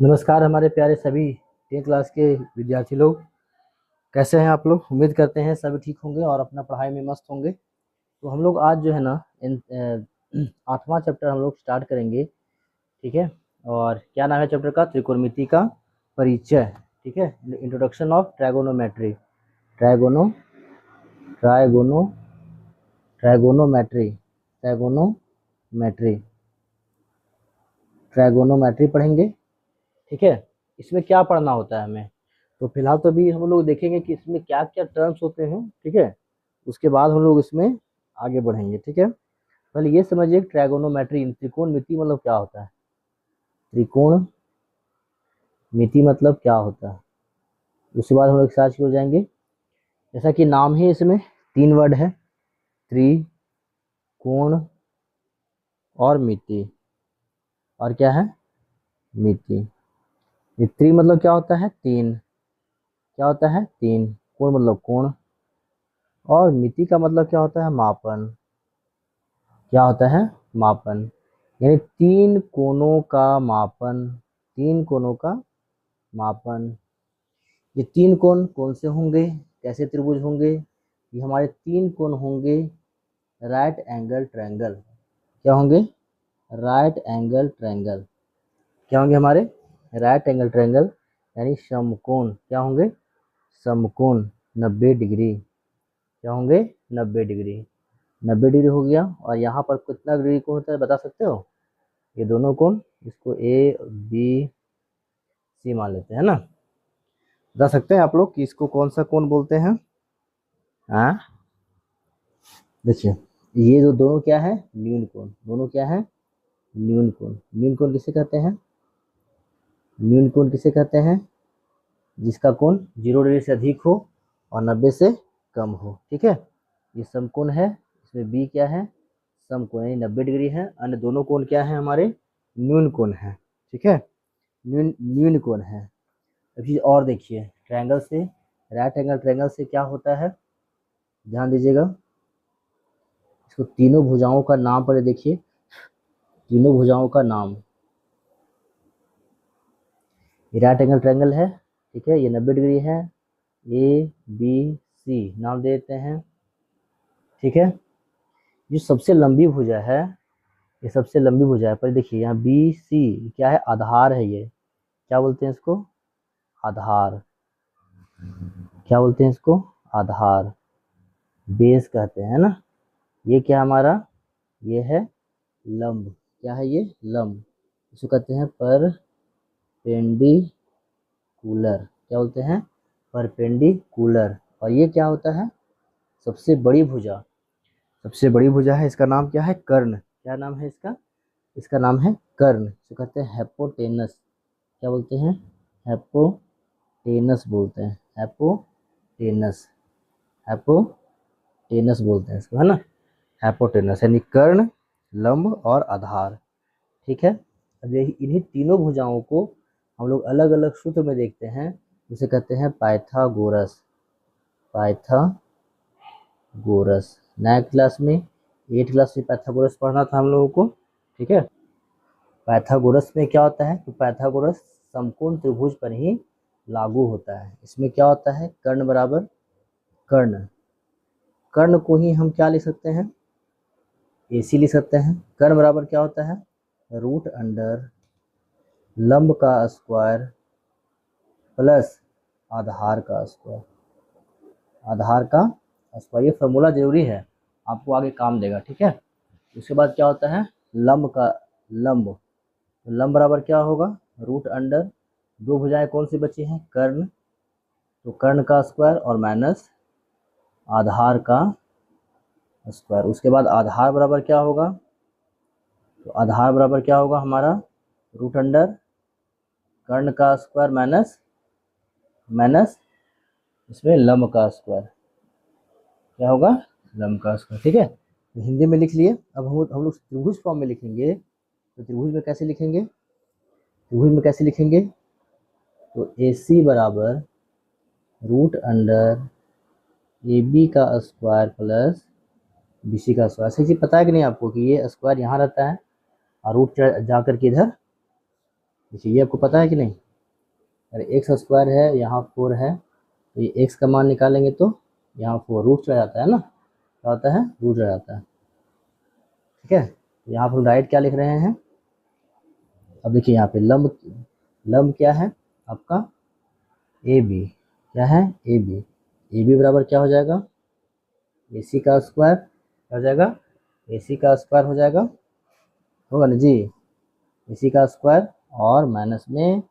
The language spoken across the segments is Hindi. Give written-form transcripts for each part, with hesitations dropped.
नमस्कार हमारे प्यारे सभी 10th क्लास के विद्यार्थी लोग। कैसे हैं आप लोग? उम्मीद करते हैं सभी ठीक होंगे और अपना पढ़ाई में मस्त होंगे। तो हम लोग आज जो है ना इन 8वां चैप्टर हम लोग स्टार्ट करेंगे। ठीक है। और क्या नाम है चैप्टर का? त्रिकोणमिति का परिचय। ठीक है। Introduction of trigonometry. Trigono trigono trigonometry trigonometry trigonometry पढ़ेंगे। ठीक है। इसमें क्या पढ़ना होता है हमें? तो फिलहाल तो अभी हम लोग देखेंगे कि इसमें क्या क्या टर्म्स होते हैं। ठीक है। उसके बाद हम लोग इसमें आगे बढ़ेंगे। ठीक है। पहले ये समझिए ट्राइगोनोमेट्री त्रिकोणमिति मतलब क्या होता है। त्रिकोण मिति मतलब क्या होता है। उसके बाद हम लोग सर्च हो जाएंगे। जैसा कि नाम ही इसमें 3 वर्ड है, त्रिकोण और मिति। और क्या है? मिति। ये त्रि मतलब क्या होता है? 3। क्या होता है? 3। कोण मतलब कोण। और मिति का मतलब क्या होता है? मापन। क्या होता है? मापन। यानी 3 कोणों का मापन। 3 कोणों का मापन। ये 3 कोण कौन से होंगे? कैसे त्रिभुज होंगे? ये हमारे 3 कोण होंगे राइट एंगल ट्रायंगल। क्या होंगे? Right angle triangle. क्या होंगे हमारे? राइट एंगल ट्रायंगल यानी समकोण। क्या होंगे? समकोण 90 डिग्री। क्या होंगे? 90 डिग्री। 90 डिग्री हो गया। और यहाँ पर कितना डिग्री को होता है बता सकते हो? ये दोनों कोण, इसको ए बी सी मान लेते हैं ना। बता सकते हैं आप लोग कि इसको कौन सा कोण बोलते हैं? हाँ, देखिए ये जो दोनों क्या है? न्यून कोण। दोनों क्या है? न्यून कोण। न्यून कोण किसे कहते हैं? न्यून कोण किसे कहते हैं? जिसका कोण 0 डिग्री से अधिक हो और 90 से कम हो। ठीक है। ये समकोण है। इसमें बी क्या है? समकोण यानी 90 डिग्री है। अन्य दोनों कोण क्या है हमारे? न्यून कोण है। ठीक है। न्यून न्यून कोण है। अब चीज और देखिए, ट्रायंगल से, राइट एंगल ट्रायंगल से क्या होता है? ध्यान दीजिएगा। इसको तीनों भुजाओं का नाम पहले देखिए। तीनों भुजाओं का नाम। ये राइट एंगल ट्रायंगल है। ठीक है। ये 90 डिग्री है। ए बी सी नाम दे देते हैं। ठीक है। जो सबसे लंबी भुजा है, ये सबसे लंबी भुजा है। पर देखिए यहाँ बी सी क्या है? आधार है। ये क्या बोलते हैं इसको? आधार। क्या बोलते हैं इसको? आधार। बेस कहते हैं ना। ये क्या हमारा? ये है लंब। क्या है ये? लंब। इसको कहते हैं परपेंडिकुलर। क्या बोलते हैं? परपेंडिकुलर। और ये क्या होता है? सबसे बड़ी भुजा। सबसे बड़ी भुजा है। इसका नाम क्या है? कर्ण। क्या नाम है इसका? इसका नाम है कर्ण। इसको कहते हैं हेपोटेनस। क्या बोलते हैं? हेपोटेनस बोलते हैं। हेपोटेनस। हेपोटेनस बोलते हैं इसको, है ना। हेपोटेनस यानी कर्ण, लंब और आधार। ठीक है। अब यही इन्हीं तीनों भुजाओं को हम लोग अलग अलग सूत्र में देखते हैं, जिसे कहते हैं पाइथागोरस। पाइथागोरस। 9th क्लास में, 8th क्लास में पाइथागोरस पढ़ना था हम लोगों को। ठीक है। पाइथागोरस में क्या होता है? तो पाइथागोरस समकोण त्रिभुज पर ही लागू होता है। इसमें क्या होता है? कर्ण बराबर कर्ण। कर्ण को ही हम क्या लिख सकते हैं? AC लिख सकते हैं। कर्ण बराबर क्या होता है? रूट अंडर लंब का स्क्वायर प्लस आधार का स्क्वायर। आधार का स्क्वायर। ये फॉर्मूला जरूरी है, आपको आगे काम देगा। ठीक है। उसके बाद क्या होता है? लंब का लंब। तो लंब बराबर क्या होगा? रूट अंडर, दो भुजाएं कौन सी बची हैं? कर्ण। तो कर्ण का स्क्वायर और माइनस आधार का स्क्वायर। उसके बाद आधार बराबर क्या होगा? तो आधार बराबर क्या होगा हमारा? रूट अंडर कर्ण का स्क्वायर माइनस माइनस इसमें लंब का स्क्वायर। क्या होगा? लंब का स्क्वायर। ठीक है। तो हिंदी में लिख लिए। अब हम लोग त्रिभुज फॉर्म में लिखेंगे। तो त्रिभुज में कैसे लिखेंगे? त्रिभुज में कैसे लिखेंगे? तो AC बराबर रूट अंडर AB का स्क्वायर प्लस BC का स्क्वायर। ऐसी चीज पता है कि नहीं आपको कि ये स्क्वायर यहाँ रहता है और रूट जा करके इधर देखिए ये आपको पता है कि नहीं, अगर एक्स स्क्वायर है, यहाँ 4 है, तो ये एक्स का मान निकालेंगे तो यहाँ 4 रूट चला जाता है ना, क्या होता है, रूट चला जाता है। ठीक है, तो यहाँ पर राइट क्या लिख रहे हैं, अब देखिए यहाँ पे लंब, लंब क्या है आपका ए बी, क्या है ए बी बराबर क्या हो जाएगा, ए सी का स्क्वायर, क्या हो जाएगा, ए सी का स्क्वायर हो जाएगा, होगा ना जी, ए सी का स्क्वायर और माइनस में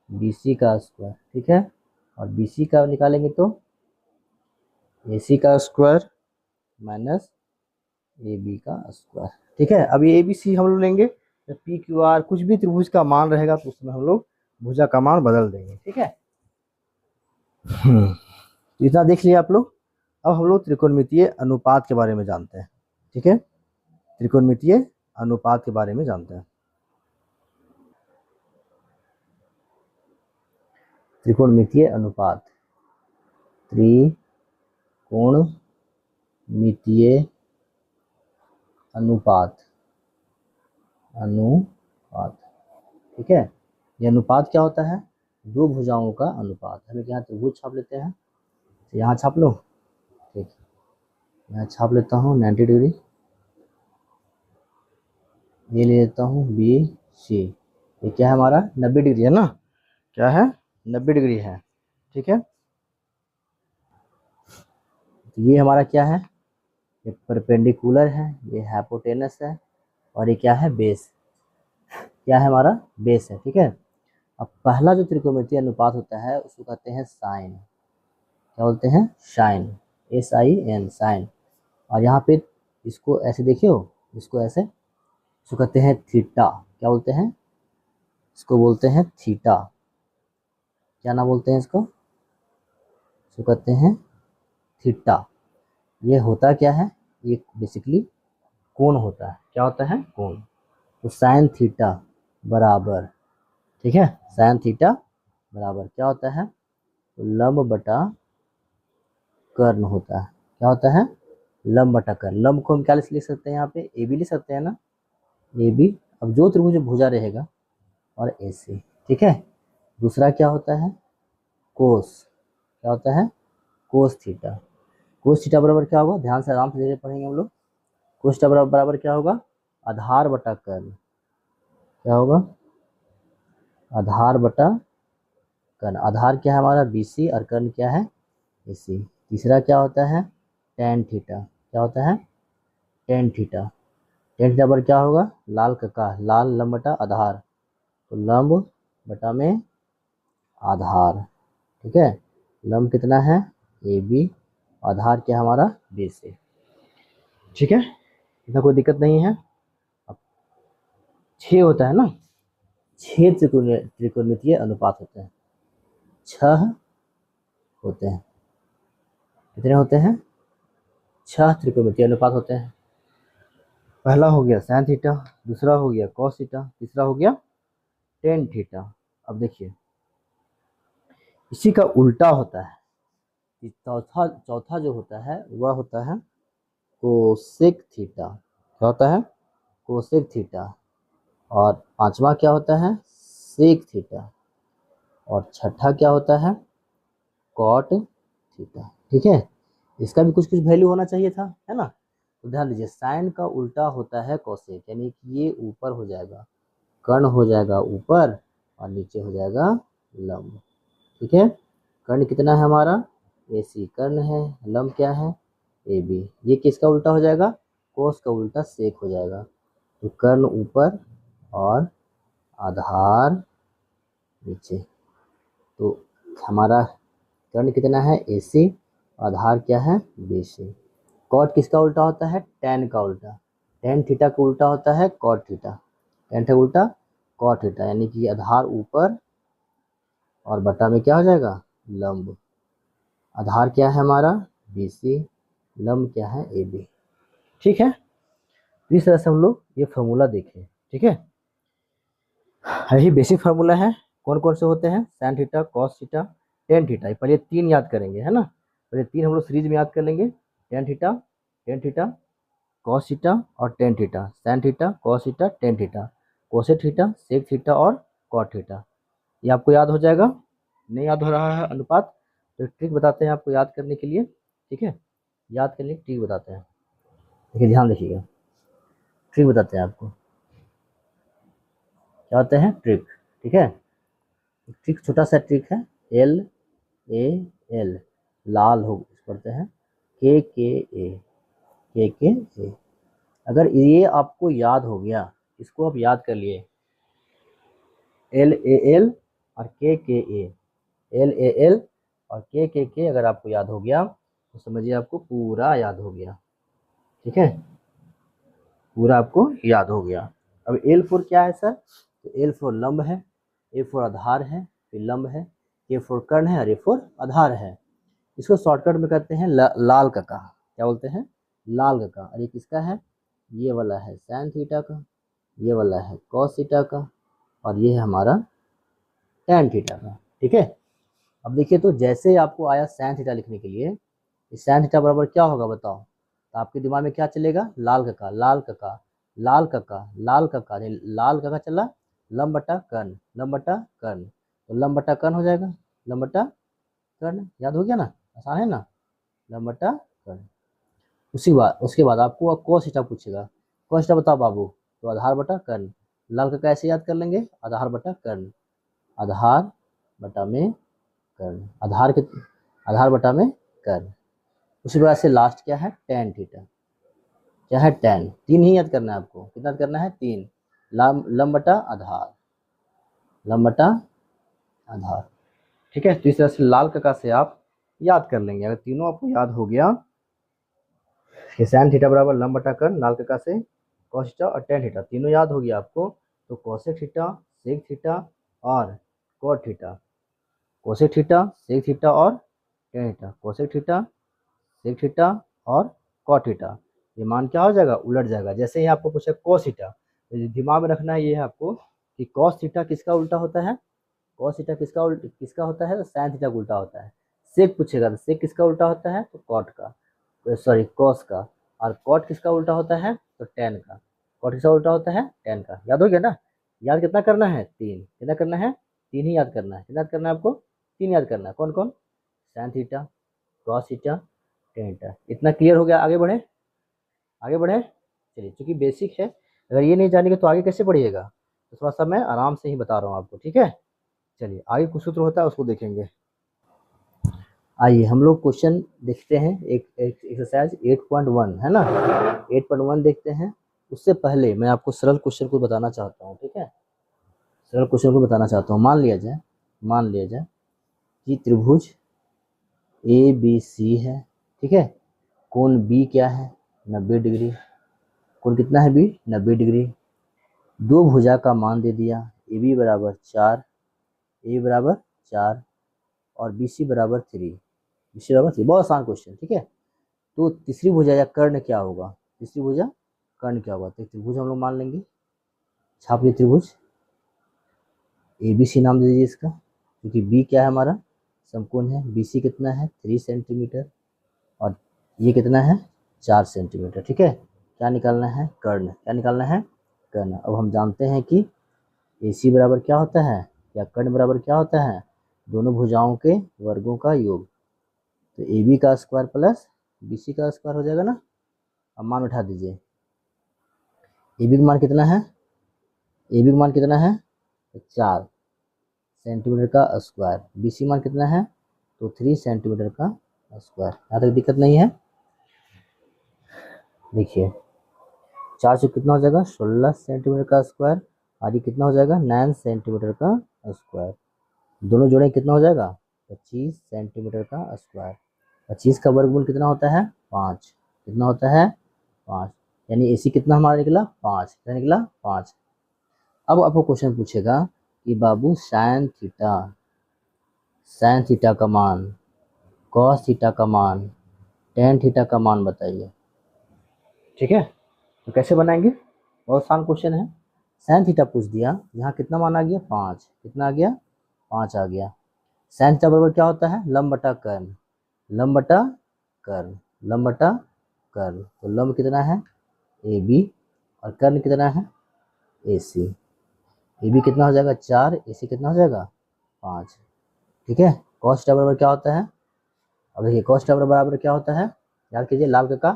बी सी का स्क्वायर। ठीक है, और बी सी का निकालेंगे तो ए सी का स्क्वायर माइनस ए बी का स्क्वायर। ठीक है, अब ये ए बी सी हम लोग लेंगे, तो पी क्यू आर कुछ भी त्रिभुज का मान रहेगा तो उसमें हम लोग भुजा का मान बदल देंगे। ठीक है, इतना देख लिया आप लोग। अब हम लोग त्रिकोणमितीय अनुपात के बारे में जानते हैं। ठीक है, त्रिकोणमितीय अनुपात के बारे में जानते हैं। त्रिकोणमितीय अनुपात, त्रिकोणमितीय अनुपात, अनुपात। ठीक है, ये अनुपात क्या होता है, दो भुजाओं का अनुपात। हम यहाँ त्रिभुज छाप लेते हैं, तो यहाँ छाप लो। ठीक, यहाँ छाप लेता हूँ 90 डिग्री, ये ले लेता हूँ बी सी, ये क्या है हमारा 90 डिग्री है ना, क्या है 90 डिग्री है। ठीक है, तो ये हमारा क्या है, ये परपेंडिकुलर है, ये हाइपोटेनस है, और ये क्या है बेस, क्या है हमारा बेस है। ठीक है, अब पहला जो त्रिकोणमितीय अनुपात होता है उसको कहते हैं साइन, क्या बोलते हैं, sign, S I N, sign. और यहाँ पे इसको ऐसे देखियो, इसको ऐसे, इसको कहते हैं थीटा, क्या बोलते हैं, इसको बोलते हैं थीटा, क्या नाम बोलते हैं इसको, इसको कहते हैं थीटा। ये होता क्या है, ये बेसिकली कोण होता है, क्या होता है, कोण। तो साइन थीटा बराबर, ठीक है, साइन थीटा बराबर क्या होता है, तो लंब बटा कर्ण होता है, क्या होता है, लंब बटा कर्ण। लंब को हम क्या लिख सकते हैं, यहाँ पे ए बी लिख सकते हैं ना, ए बी। अब जो त्रिभुज भुजा रहेगा और ए सी। ठीक है, दूसरा क्या होता है, कोस, क्या होता है, कोस थीटा। कोस थीटा बराबर क्या होगा, ध्यान से आराम से धीरे पढ़ेंगे हम लोग। कोस थीटा बराबर क्या होगा, आधार बटा कर्ण, क्या होगा, आधार बटा कर्ण। आधार क्या है हमारा बी सी और कर्ण क्या है ए सी। तीसरा क्या होता है, टेन थीटा, क्या होता है, टेन थीटा। टेन थीटा पर क्या होगा, लाल का लाल लंब बटा आधार, तो लंब बटा में आधार। ठीक है, लंब कितना है ए बी, आधार क्या है हमारा बी सी। ठीक है, इतना कोई दिक्कत नहीं है। अब 6 होता है ना, 6 त्रिकोणमितीय अनुपात होते हैं, 6 होते हैं, कितने होते हैं, 6 त्रिकोणमितीय अनुपात होते हैं। पहला हो गया साइन थीटा, दूसरा हो गया कॉस थीटा, तीसरा हो गया टेन थीटा। अब देखिए इसी का उल्टा होता है, चौथा चौथा जो होता है वह होता है कोसेक थीटा, क्या होता है, कोसेक थीटा। और पांचवा क्या होता है, सेक थीटा। और छठा क्या होता है, कॉट थीटा। ठीक है, इसका भी कुछ कुछ वैल्यू होना चाहिए था, है ना। तो ध्यान दीजिए, साइन का उल्टा होता है कोसेक, यानी कि ये ऊपर हो जाएगा, कर्ण हो जाएगा ऊपर और नीचे हो जाएगा लंब। ठीक है, कर्ण कितना है हमारा ए सी कर्ण है, लंब क्या है ए बी। ये किसका उल्टा हो जाएगा, कोस का उल्टा सेक हो जाएगा। तो कर्ण ऊपर और आधार नीचे, तो हमारा कर्ण कितना है ए सी, आधार क्या है बी सी। कॉट किसका उल्टा होता है, टेन का उल्टा, टेन थीटा का उल्टा होता है कॉट थीटा, टेन का उल्टा कॉट थीटा, यानी कि आधार ऊपर और बटा में क्या हो जाएगा लंब। आधार क्या है हमारा बी सी, लंब क्या है ए बी। ठीक है, तो इस तरह से हम लोग ये फॉर्मूला देखें। ठीक है, यही बेसिक फार्मूला है। कौन कौन से होते हैं, sign theta, cos theta, tan theta. पहले 3 याद करेंगे, है ना, पहले 3 हम लोग सीरीज में याद कर लेंगे, tan theta, tan theta, cos theta और tan theta, sine theta, cos theta, tan theta, cosec theta, sec theta और कॉट थीटा। ये आपको याद हो जाएगा। नहीं याद हो रहा है अनुपात तो ट्रिक बताते हैं आपको याद करने के लिए, ठीक है। याद करने की ट्रिक बताते हैं, देखिए ध्यान रखिएगा, ट्रिक बताते हैं आपको क्या होते हैं ट्रिक, ठीक है। ट्रिक छोटा सा ट्रिक है, एल ए एल लाल हो पढ़ते हैं, के ए। अगर ये आपको याद हो गया, इसको आप याद कर लिए, एल ए एल और के ए, एल ए एल और के अगर आपको याद हो गया तो समझिए आपको पूरा याद हो गया, ठीक है, पूरा आपको याद हो गया। अब एल फोर क्या है सर, तो एल फोर लंब है, ए फोर आधार है, फिर लंब है, के फोर कर्ण है और ए फोर आधार है। इसको शॉर्टकट में कहते हैं लाल कका, क्या बोलते हैं, लाल कका। और ये किसका है, ये वाला है साइन थीटा का, ये वाला है कॉस थीटा का, और ये है हमारा टैन थीटा का, ठीक है। अब देखिए तो जैसे आपको आया साइन थीटा लिखने के लिए, इस साइन थीटा बराबर क्या होगा बताओ, तो आपके दिमाग में क्या चलेगा, लाल कका लाल कका लाल कका लाल कका, लाल कका चला, लंब बटा कर्ण, लंब बटा कर्ण, तो लंब बटा कर्ण हो जाएगा, लंब बटा कर्ण, याद हो गया ना, आसान है ना, लंब बटा कर्ण। उसके बाद आपको cos थीटा पूछेगा, cos थीटा बताओ बाबू, तो आधार बटा कर्ण, लाल कका ऐसे याद कर लेंगे, आधार बटा कर्ण, आधार बटा में कर्ण, आधार बटा में कर्ण। उसी प्रकार से लास्ट क्या है, टैन थीटा, क्या है टैन, तीन ही याद करना है आपको, कितना याद करना है, तीन, लंब बटा आधार, लंब बटा आधार, ठीक है। तो इस तरह से लाल कका से आप याद कर लेंगे। अगर तीनों आपको याद हो गया, साइन थीटा बराबर लंब बटा कर्ण, लाल कका से कॉस थीटा और टैन थीटा, तीनों याद हो गया आपको, तो कोसेक थीटा, सेक थीटा और cot theta, cosec theta, sec theta और tan theta, cosec theta, sec theta और कॉट थीटा, ये मान क्या हो जाएगा, उलट जाएगा। जैसे ही आपको पूछा कॉस थीटा, तो दिमाग में रखना है ये है आपको कि कॉस थीटा किसका उल्टा होता है, कॉस थीटा किसका होता है, तो साइन थीटा का उल्टा होता है। सेक पूछेगा तो सेक किसका उल्टा होता है, तो कॉट का, सॉरी कॉस का। और कॉट किसका उल्टा होता है, तो टैन का। कॉट किसका उल्टा होता है, टैन का। याद हो गया ना, याद कितना करना है, तीन, कितना करना है, तीन ही याद करना है। कितना याद करना है आपको, तीन याद करना है। कौन कौन, sign theta, cos theta, tan theta. इतना क्लियर हो गया, आगे बढ़े, आगे बढ़े। चलिए चूंकि बेसिक है, अगर ये नहीं जानेंगे तो आगे कैसे पढ़िएगा, तो थोड़ा सा मैं आराम से ही बता रहा हूँ आपको, ठीक है। चलिए आगे कुछ सूत्र होता है उसको देखेंगे। आइए हम लोग क्वेश्चन देखते हैं, एक एक्सरसाइज 8.1 है ना, 8.1 देखते हैं। उससे पहले मैं आपको सरल क्वेश्चन को बताना चाहता हूँ, ठीक है, सरल क्वेश्चन को बताना चाहता हूँ। मान लिया जाए कि त्रिभुज ए बी सी है, ठीक है, कोण बी क्या है, 90 डिग्री, कोण कितना है बी, 90 डिग्री। दो भुजा का मान दे दिया, ए बी बराबर 4, ए बराबर 4 और बी सी बराबर 3, बी सी बराबर 3। बहुत आसान क्वेश्चन, ठीक है। तो तीसरी भुजा या कर्ण क्या होगा, तीसरी भुजा कर्ण क्या होगा, तो त्रिभुज हम लोग मान लेंगे, छाप लिए त्रिभुज, ए बी सी नाम दे दीजिए इसका, क्योंकि बी क्या है हमारा, समकोण है, बी सी कितना है 3 सेंटीमीटर और ये कितना है 4 सेंटीमीटर, ठीक है। क्या निकालना है, कर्ण, क्या निकालना है, कर्ण। अब हम जानते हैं कि ए सी बराबर क्या होता है, या कर्ण बराबर क्या होता है, दोनों भुजाओं के वर्गों का योग। तो ए बी का स्क्वायर प्लस बी सी का स्क्वायर हो जाएगा ना। अब मान उठा दीजिए, ए बी का मान कितना है, ए बी का मान कितना है, तो 4 सेंटीमीटर का स्क्वायर, बी सी मान कितना है, तो 3 सेंटीमीटर का स्क्वायर। यहाँ तक दिक्कत नहीं है। देखिए 4 से कितना हो जाएगा, 16 सेंटीमीटर का स्क्वायर, और ये कितना हो जाएगा, 9 सेंटीमीटर का स्क्वायर। दोनों जोड़े कितना हो जाएगा, 25 सेंटीमीटर का स्क्वायर। 25 का वर्गमूल कितना होता है, 5, कितना होता है 5, यानी AC कितना हमारा निकला 5, कितना निकला 5। अब आपको क्वेश्चन पूछेगा कि बाबू साइन थीटा का मान, कॉस थीटा का मान, टेन थीटा का मान बताइए, ठीक है। तो कैसे बनाएंगे, बहुत आसान क्वेश्चन है। साइन थीटा पूछ दिया, यहाँ कितना मान आ गया 5, कितना आ गया 5 आ गया। साइन थीटा बराबर क्या होता है, लंब बटा कर्ण, लंब बटा कर्ण, लंब बटा कर्ण। तो लंब कितना है ए बी और कर्ण कितना है ए सी, ए बी कितना हो जाएगा 4, ए सी कितना हो जाएगा 5। ठीक है, कॉस थीटा बराबर क्या होता है, अब देखिए कॉस थीटा बराबर क्या होता है, याद कीजिए लाल का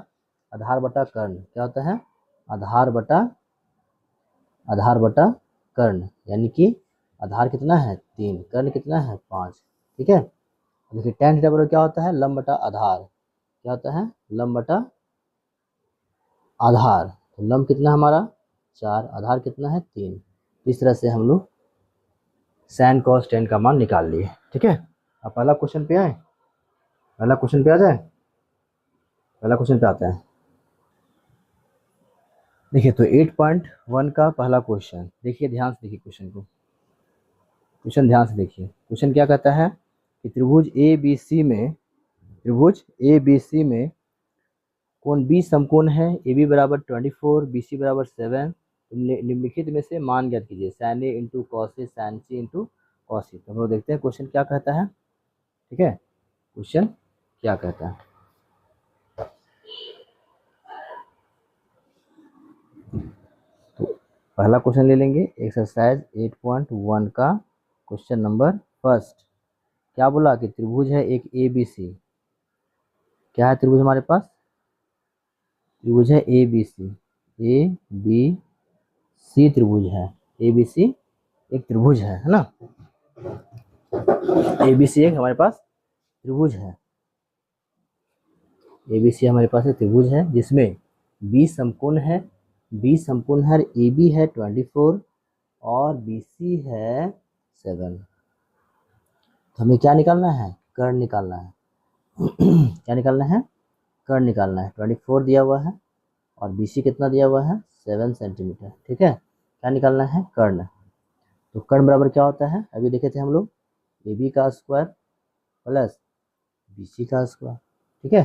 आधार बटा कर्ण क्या होता है, आधार बटा कर्ण, यानी कि आधार कितना है 3, कर्ण कितना है 5। ठीक है, देखिए tan थीटा बराबर क्या होता है, लंब बटा आधार, क्या होता है लंब बटा आधार, तो लंब कितना हमारा 4, आधार कितना है 3। इस तरह से हम लोग sin cos tan का मान निकाल लिए। ठीक है, अब पहला क्वेश्चन पे आए, पहला क्वेश्चन पे आ जाए, पहला क्वेश्चन पे आता है। देखिए तो 8.1 का पहला क्वेश्चन, देखिए ध्यान से देखिए क्वेश्चन को, क्वेश्चन ध्यान से देखिए। क्वेश्चन क्या कहता है कि त्रिभुज ए बी सी में कोण बी समकोण है, ए बी बराबर 24, बी सी बराबर 7, निम्नलिखित में से मान ज्ञात कीजिए, sign A into cos A, sign C into cos सी। तो हम लोग देखते हैं क्वेश्चन क्या कहता है। ठीक है, क्वेश्चन क्या कहता है, तो पहला क्वेश्चन ले लेंगे, एक्सरसाइज 8.1 का क्वेश्चन नंबर फर्स्ट। क्या बोला कि त्रिभुज है एक ए बी सी, क्या है त्रिभुज हमारे पास, त्रिभुज है ए बी सी त्रिभुज है, ए बी सी एक त्रिभुज है ना, ए बी सी एक हमारे पास त्रिभुज है, ए बी सी हमारे पास एक त्रिभुज है जिसमें बी समकोण है, बी समकोण है, ए बी है 24 और बी सी है 7। तो हमें क्या निकालना है, कर्ण निकालना है क्या निकालना है, कर्ण निकालना है। 24 दिया हुआ है और बी सी कितना दिया हुआ है 7 सेंटीमीटर। ठीक है, क्या निकालना है, कर्ण। तो कर्ण बराबर क्या होता है, अभी देखे थे हम लोग, ए बी का स्क्वायर प्लस बी सी का स्क्वायर। ठीक है,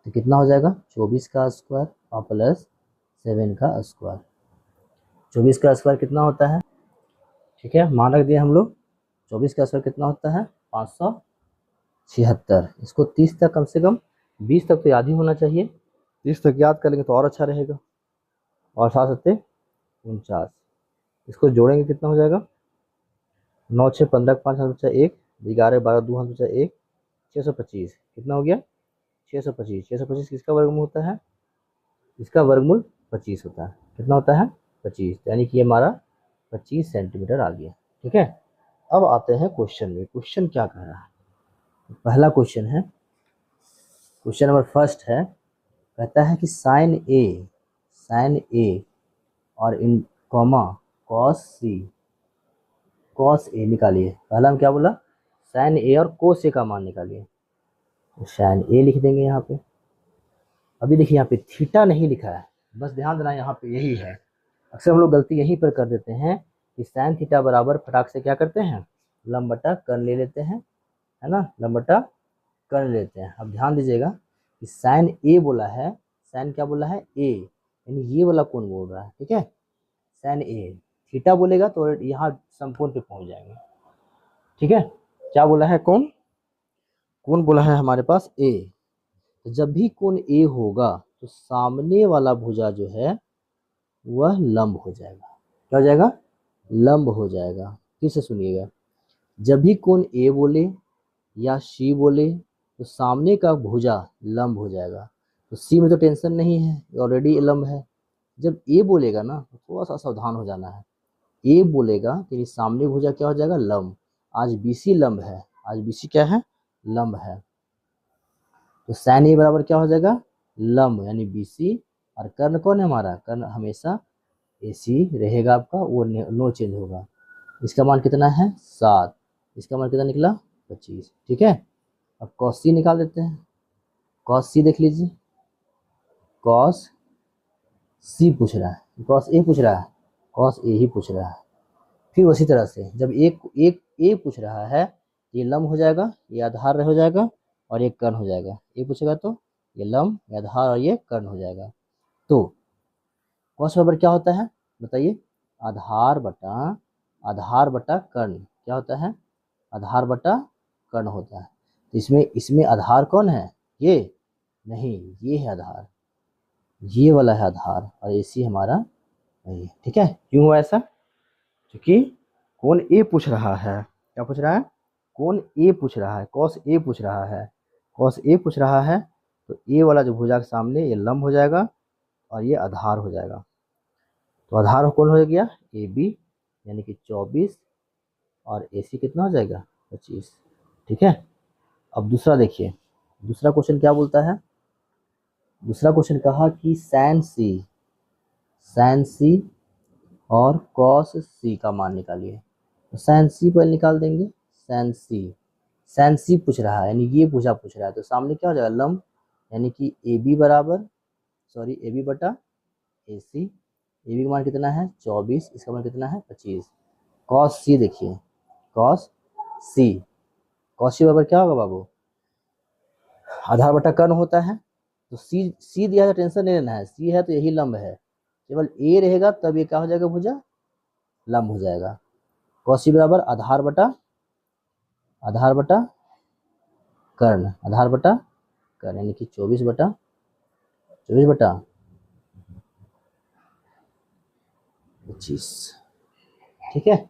तो कितना हो जाएगा 24 का स्क्वायर और प्लस 7 का स्क्वायर। 24 का स्क्वायर कितना होता है, ठीक है मान रख दिए हम लोग, 24 का स्क्वायर कितना होता है 576। इसको 30 तक कम से कम, 20 तक तो याद ही होना चाहिए, 30 तक याद कर लेंगे तो और अच्छा रहेगा। और 7 7 49, इसको जोड़ेंगे कितना हो जाएगा, 9 6 15 5 हाथ बचा 1, 11 12 2 हाथ बचा 1, 625 कितना हो गया 625। 625 किसका वर्गमूल होता है, इसका वर्गमूल 25 होता है, कितना होता है 25, यानी कि ये हमारा 25 सेंटीमीटर आ गया। ठीक है, अब आते हैं क्वेश्चन में, क्वेश्चन क्या कह रहा है। पहला क्वेश्चन है, क्वेश्चन नंबर फर्स्ट है, कहता है कि साइन ए और इन कॉमा कॉस ए निकालिए। पहला हम क्या बोला, साइन ए और कोस ए का मान निकालिए, तो साइन ए लिख देंगे यहाँ पे। अभी देखिए यहाँ पे थीटा नहीं लिखा है, बस ध्यान देना यहाँ पे यही है, अक्सर हम लोग गलती यहीं पर कर देते हैं कि साइन थीटा बराबर फटाक से क्या करते हैं, लंब बटा कर्ण ले लेते हैं, है ना, लंब बटा कर्ण लेते हैं। अब ध्यान दीजिएगा कि साइन ए बोला है, साइन क्या बोला है ए, यानी ये वाला कोण बोल रहा है। ठीक है, साइन ए, थीटा बोलेगा तो यहाँ समकोण पे पहुंच जाएंगे। ठीक है, क्या बोला है कोण, कोण बोला है हमारे पास ए, तो जब भी कोण ए होगा तो सामने वाला भुजा जो है वह लंब हो जाएगा, क्या हो जाएगा, लंब हो जाएगा। फिर से सुनिएगा, जब भी कोण ए बोले या सी बोले तो सामने का भुजा लंब हो जाएगा। तो सी में तो टेंशन नहीं है, ऑलरेडी लंब है। जब ए बोलेगा ना तो थोड़ा सा सावधान हो जाना है, ए बोलेगा तो सामने भुजा क्या हो जाएगा लंब। आज बी सी लंब है, आज बी सी क्या है लंब है, तो साइन ए बराबर क्या हो जाएगा लंब, यानी बी सी। और कर्ण कौन है हमारा, कर्ण हमेशा ए सी रहेगा आपका, वो नो चेंज होगा। इसका मान कितना है 7, इसका मान कितना निकला 25। ठीक है, अब कॉस सी निकाल देते हैं, कॉस सी देख लीजिए, कॉस सी पूछ रहा है, कॉस ए पूछ रहा है, कॉस ए ही पूछ रहा है। फिर उसी तरह से जब एक एक ए पूछ रहा है, ये लंब हो जाएगा, ये आधार हो जाएगा और ये कर्ण हो जाएगा। ए पूछेगा तो ये लंब, ये आधार और ये कर्ण हो जाएगा। तो कॉस बराबर क्या होता है बताइए, आधार बटा कर्ण, क्या होता है आधार बटा कर्ण होता है। तो इसमें आधार कौन है, ये नहीं, ये है आधार, ये वाला है आधार और ए सी हमारा नहीं। ठीक है, क्यों हुआ ऐसा? क्योंकि कोण ए पूछ रहा है। क्या पूछ रहा है? कोण ए पूछ रहा है, कॉस ए पूछ रहा है। कॉस ए पूछ रहा है तो ए वाला जो भुजा के सामने ये लंब हो जाएगा और ये आधार हो जाएगा। तो आधार कौन हो गया? ए बी, यानी कि 24 और ए सी कितना हो जाएगा? 25। ठीक है, अब दूसरा देखिए, दूसरा क्वेश्चन क्या बोलता है? दूसरा क्वेश्चन कहा कि साइन सी और कॉस सी का मान निकालिए। तो साइन सी पहले निकाल देंगे। साइन सी पूछ रहा है, यानी ये पूछ रहा है, तो सामने क्या हो जाएगा? लंब, यानी कि ए बी बराबर, सॉरी ए बी बटा ए सी। ए बी का मान कितना है? 24, इसका मान कितना है? 25। कॉस सी देखिए, कॉस सी, कॉस सी बराबर क्या होगा बाबू? आधार बटा कर्ण होता है। तो सी दिया है, टेंशन नहीं लेना है, सी है तो यही लंब है, केवल ए रहेगा तब ये क्या हो जाएगा? भुजा लंब हो जाएगा। कॉस सी बराबर आधार बटा कर्ण, आधार बटा कर्ण, यानी कि 24 बटा 25। ठीक है,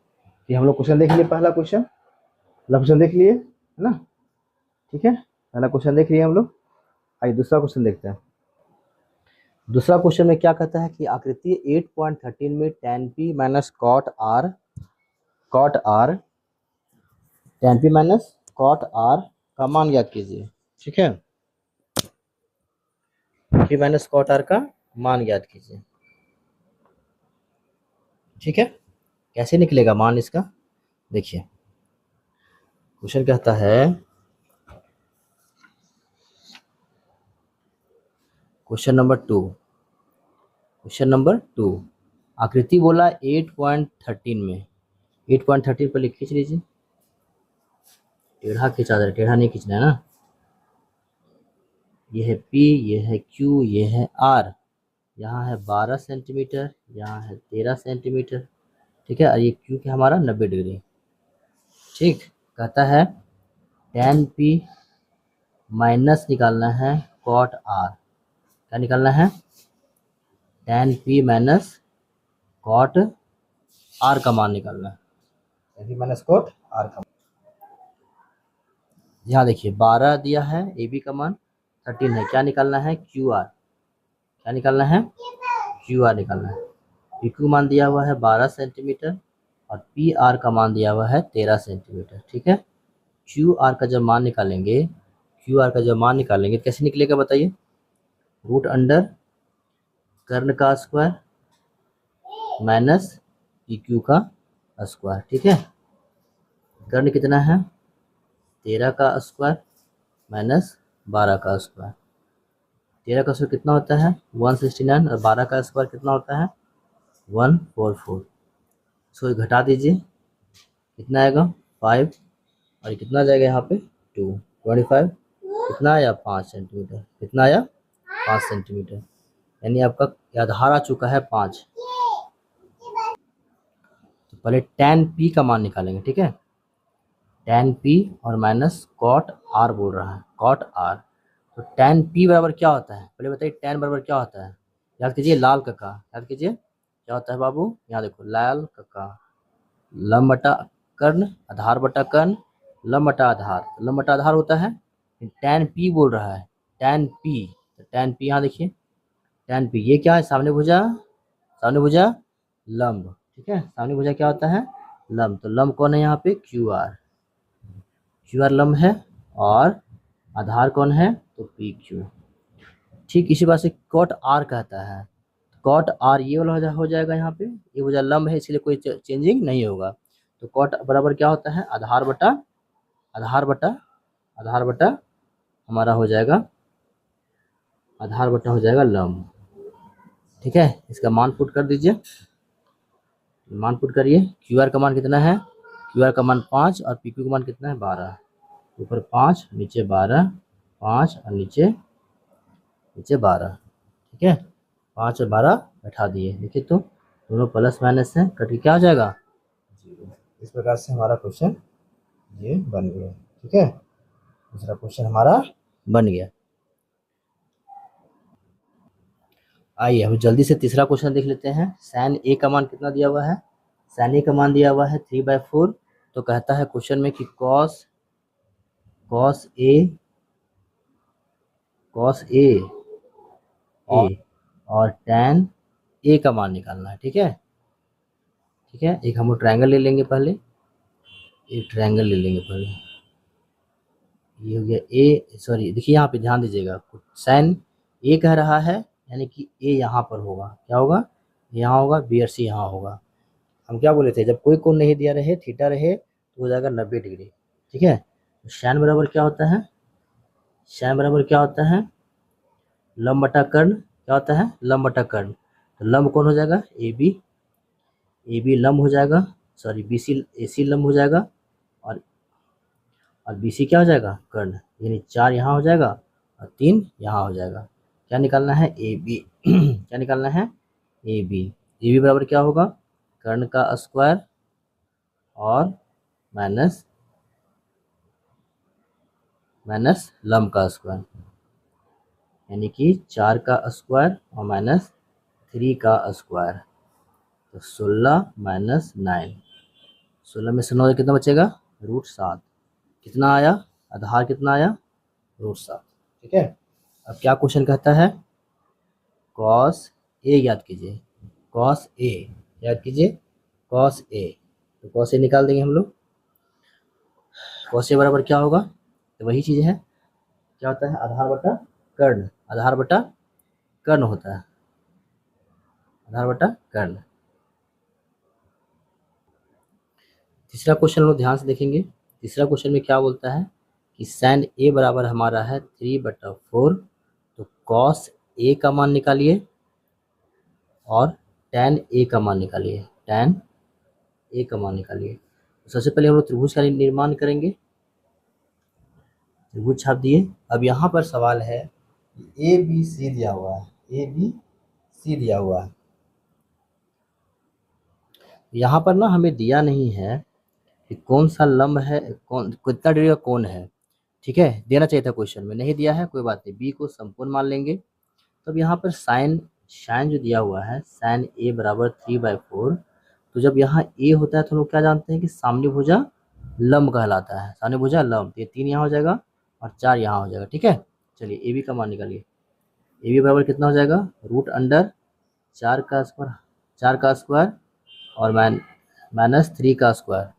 ये हम लोग क्वेश्चन देख लिए, पहला क्वेश्चन देख लिए, है ना? ठीक है, पहला क्वेश्चन देख लिए हम लोग। आइए दूसरा क्वेश्चन देखते हैं। दूसरा क्वेश्चन में क्या कहता है कि आकृति 8.13 में tan p minus cot r का मान ज्ञात कीजिए। ठीक है, p माइनस कॉट r का मान ज्ञात कीजिए। ठीक है, कैसे निकलेगा मान इसका? देखिए, क्वेश्चन कहता है, क्वेश्चन नंबर टू, आकृति बोला 8.13 में, 8.13 पर खींच लीजिए। टेढ़ा खींचा जाए, टेढ़ा नहीं खींचना है ना। ये है P, ये है Q, ये है R। यहाँ है 12 सेंटीमीटर, यहाँ है 13 सेंटीमीटर। ठीक है, और ये Q के हमारा 90 डिग्री। ठीक, कहता है tan P माइनस निकालना है cot R। क्या निकालना है? tan P minus cot R का मान निकालना है। tan P minus cot R का, यहाँ देखिए 12 दिया है, ए बी का मान 13 है, क्या निकालना है? Q R. क्या निकालना है? क्यू आर निकालना है। पी क्यू मान दिया हुआ है 12 सेंटीमीटर और पी आर का मान दिया हुआ है 13 सेंटीमीटर। ठीक है, क्यू आर का जब मान निकालेंगे, तो कैसे निकलेगा बताइए? रूट अंडर कर्ण का स्क्वायर माइनस पी क्यू का स्क्वायर। ठीक है, कर्ण कितना है? 13 का स्क्वायर माइनस 12 का स्क्वायर। 13 का स्क्वायर कितना होता है? 169, और 12 का स्क्वायर कितना होता है? 144। इसको घटा दीजिए, कितना आएगा? 5, और कितना जाएगा यहाँ पे? 25। कितना आया? 5 सेंटीमीटर। कितना आया? 5 सेंटीमीटर, यानी आपका आधार आ चुका है 5। तो पहले tan p का मान निकालेंगे। ठीक है, tan p और माइनस cot r बोल रहा है, cot r। तो tan p बराबर क्या होता है? पहले बताइए tan बराबर क्या होता है? याद कीजिए, लाल कक्का, याद कीजिए क्या होता है बाबू? यहाँ देखो, लाल कक्का, लंब बटा कर्ण, आधार बटा कर्ण, लंब बटा आधार, लंब बटा आधार होता है। tan p बोल रहा है, tan p, तो tan p यहाँ देखिए, tan p ये क्या है? सामने भुजा लंब। ठीक है, सामने भुजा क्या होता है? लंब। तो लंब कौन है यहाँ पे? क्यू आर लंब है, और आधार कौन है? तो पी क्यू। ठीक, इसी बात से कॉट आर कहता है। कॉट आर ये वाला हो जाएगा यहाँ पे, ये वजह लंब है इसलिए कोई चेंजिंग नहीं होगा। तो कॉट बराबर क्या होता है? आधार बटा हमारा हो जाएगा, आधार बटा हो जाएगा लंब। ठीक है, इसका मान पुट कर दीजिए, मान पुट करिए। क्यू आर का मान कितना है? क्यू आर का मान 5 और पी क्यू का मान कितना है? 12। ऊपर 5, नीचे 12, 5 और नीचे 12। ठीक है, 5 और 12 बैठा दिए। देखिए तो दोनों प्लस माइनस है, कट के क्या हो जाएगा? 0। इस प्रकार से हमारा क्वेश्चन ये बन गया। ठीक है, दूसरा क्वेश्चन हमारा बन गया। आइए हम जल्दी से तीसरा क्वेश्चन देख लेते हैं। साइन ए का मान कितना दिया हुआ है? साइन ए का मान दिया हुआ है 3/4। तो कहता है क्वेश्चन में कि कॉस ए और tan ए का मान निकालना है। ठीक है, एक हम लोग ट्रायंगल ले लेंगे पहले, एक ट्रायंगल ले लेंगे पहले। ये हो गया ए, सॉरी देखिए यहाँ पे ध्यान दीजिएगा, साइन ए कह रहा है यानी कि ए यहाँ पर होगा, क्या होगा? यहाँ होगा, बी और सी यहाँ होगा। हम क्या बोले थे, जब कोई कोण नहीं दिया रहे, थीटा रहे, तो हो जाएगा 90 डिग्री। ठीक है, तो साइन बराबर क्या होता है? साइन बराबर क्या होता है? लंब बटा कर्ण। क्या होता है? लंब बटा कर्ण। तो लंब कौन हो जाएगा? ए बी लंब हो जाएगा, सॉरी ए सी लंब हो जाएगा, और बी सी क्या हो जाएगा? कर्ण। यानी 4 यहाँ हो जाएगा और 3 यहाँ हो जाएगा। क्या निकालना है? ए बी क्या निकालना है? ए बी बराबर क्या होगा? कर्ण का स्क्वायर और माइनस लंब का स्क्वायर, यानी कि 4 का स्क्वायर और माइनस 3 का स्क्वायर। तो 16 माइनस 9, 16 में से 9 कितना बचेगा? √7। कितना आया? आधार कितना आया? √7। ठीक है, अब क्या क्वेश्चन कहता है? कॉस ए याद कीजिए, कॉस ए याद कीजिए, कॉस ए। तो कॉस ए निकाल देंगे हम लोग। कॉस ए बराबर क्या होगा? तो वही चीज़ है, क्या होता है? आधार बटा कर्ण, आधार बटा कर्ण होता है, आधार बटा कर्ण। तीसरा क्वेश्चन लोग ध्यान से देखेंगे। तीसरा क्वेश्चन में क्या बोलता है कि साइन ए बराबर हमारा है 3/4। तो कॉस ए का मान निकालिए और tan ए का मान निकालिए, tan ए का मान निकालिए। तो सबसे पहले हम लोग त्रिभुज का निर्माण करेंगे। त्रिभुज छाप दिए। अब यहाँ पर सवाल है, ए बी सी दिया हुआ है, ए बी सी दिया हुआ है। यहाँ पर ना हमें दिया नहीं है कि कौन सा लंब है, कौन कितना डिग्री का कोण है। ठीक है, देना चाहिए था क्वेश्चन में, नहीं दिया है, कोई बात नहीं, बी को संपूर्ण मान लेंगे। तो अब यहाँ पर साइन जो दिया हुआ है, साइन ए बराबर 3/4। तो जब यहाँ ए होता है तो हम लोग क्या जानते हैं कि सामने भुजा लंब कहलाता है, सामने भुजा लंब। तो ये 3 यहाँ हो जाएगा और 4 यहाँ हो जाएगा। ठीक है, चलिए ए बी का मान निकालिए। ए बी बराबर कितना हो जाएगा? √4 का स्क्वायर, 4 का स्क्वायर और माइनस 3 का स्क्वायर।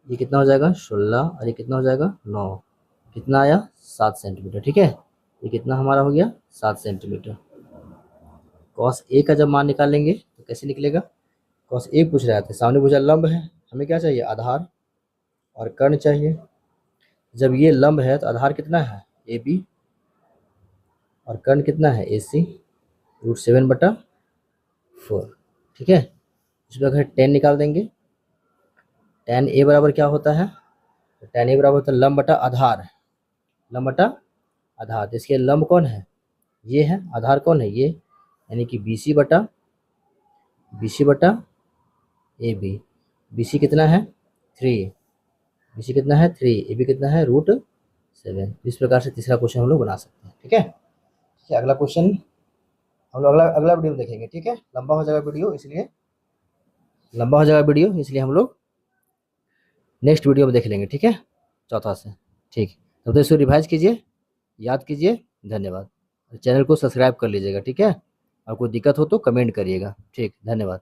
ये कितना हो जाएगा? 16 और ये कितना हो जाएगा? 9। कितना आया? 7 सेंटीमीटर। ठीक है, ये कितना हमारा हो गया? 7 सेंटीमीटर। कॉस ए का जब मान निकालेंगे तो कैसे निकलेगा? कॉस ए पूछ रहा था, सामने भुजा लंब है, हमें क्या चाहिए? आधार और कर्ण चाहिए। जब ये लंब है तो आधार कितना है? ए बी, और कर्ण कितना है? ए सी, √7/4। ठीक है, इसमें अगर tan निकाल देंगे, tan ए बराबर क्या होता है? तो tan ए बराबर होता है लंब बटा आधार, लंब बटा आधार। तो इसके लंब कौन है? ये है। आधार कौन है? ये, यानी कि बी सी बटा ए बी। बी सी कितना है? 3, बी सी कितना है? 3, ए बी कितना है? √7। इस प्रकार से तीसरा क्वेश्चन हम लोग बना सकते हैं। ठीक है, अगला क्वेश्चन हम लोग अगला वीडियो में देखेंगे। ठीक है, लंबा हो जाएगा वीडियो, इसलिए हम लोग नेक्स्ट वीडियो में देख लेंगे। ठीक है, चौथा से। ठीक, तब तक इसको रिवाइज कीजिए, याद कीजिए। धन्यवाद। चैनल को सब्सक्राइब कर लीजिएगा। ठीक है, और कोई दिक्कत हो तो कमेंट करिएगा। ठीक, धन्यवाद।